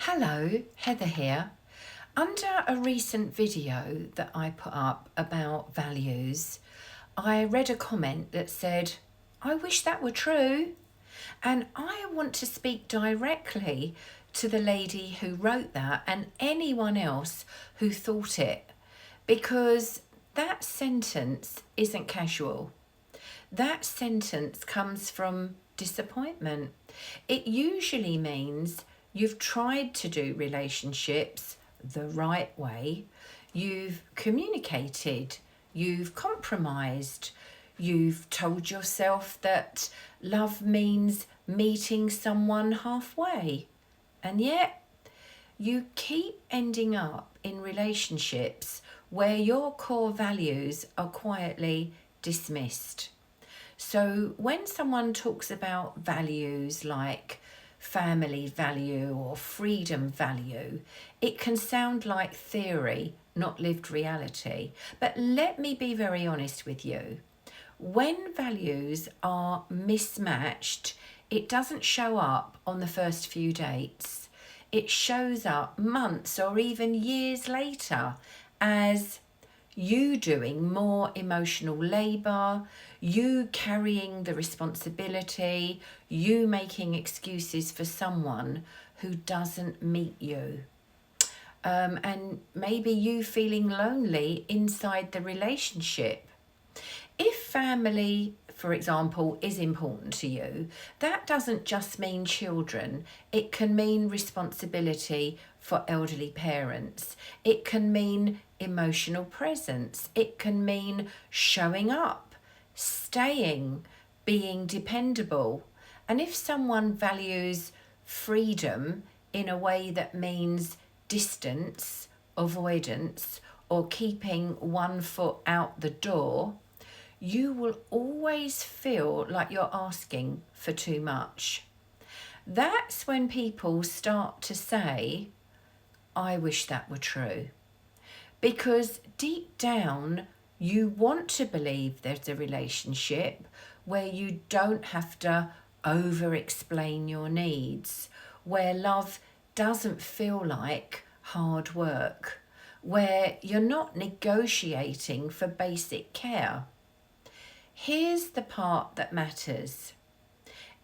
Hello, Heather here. Under a recent video that I put up about values, I read a comment that said, I wish that were true. And I want to speak directly to the lady who wrote that and anyone else who thought it, because that sentence isn't casual. That sentence comes from disappointment. It usually means you've tried to do relationships the right way, you've communicated, you've compromised, you've told yourself that love means meeting someone halfway, and yet you keep ending up in relationships where your core values are quietly dismissed. So when someone talks about values like family value or freedom value, it can sound like theory, not lived reality. But let me be very honest with you. When values are mismatched, it doesn't show up on the first few dates. It shows up months or even years later as you doing more emotional labour, you carrying the responsibility, you making excuses for someone who doesn't meet you. And maybe you feeling lonely inside the relationship. If family, for example, is important to you, that doesn't just mean children. It can mean responsibility for elderly parents. It can mean emotional presence. It can mean showing up, staying, being dependable. And if someone values freedom in a way that means distance, avoidance, or keeping one foot out the door, you will always feel like you're asking for too much. That's when people start to say, I wish that were true. Because deep down, you want to believe there's a relationship where you don't have to over-explain your needs, where love doesn't feel like hard work, where you're not negotiating for basic care. Here's the part that matters.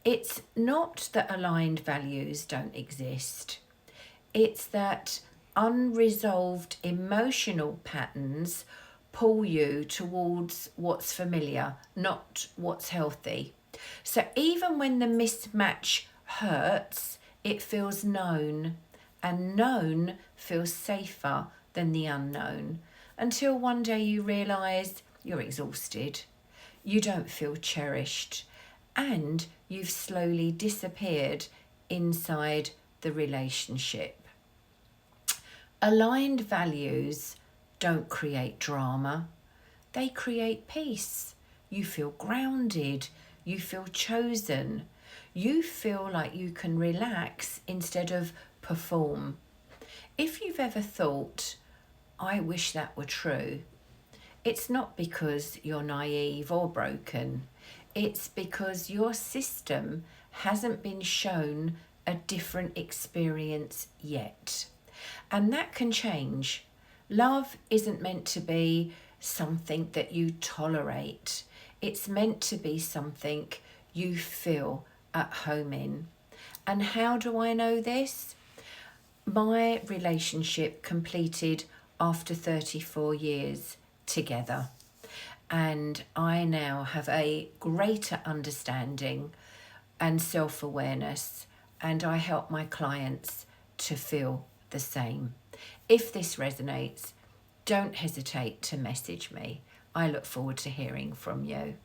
It's not that aligned values don't exist. It's that unresolved emotional patterns pull you towards what's familiar, not what's healthy. So even when the mismatch hurts, it feels known, and known feels safer than the unknown, until one day you realise you're exhausted. You don't feel cherished, and you've slowly disappeared inside the relationship. Aligned values don't create drama, they create peace. You feel grounded, you feel chosen, you feel like you can relax instead of perform. If you've ever thought, I wish that were true, it's not because you're naive or broken. It's because your system hasn't been shown a different experience yet. And that can change. Love isn't meant to be something that you tolerate. It's meant to be something you feel at home in. And how do I know this? My relationship completed after 34 years together, and I now have a greater understanding and self-awareness, and I help my clients to feel the same. If this resonates, don't hesitate to message me. I look forward to hearing from you.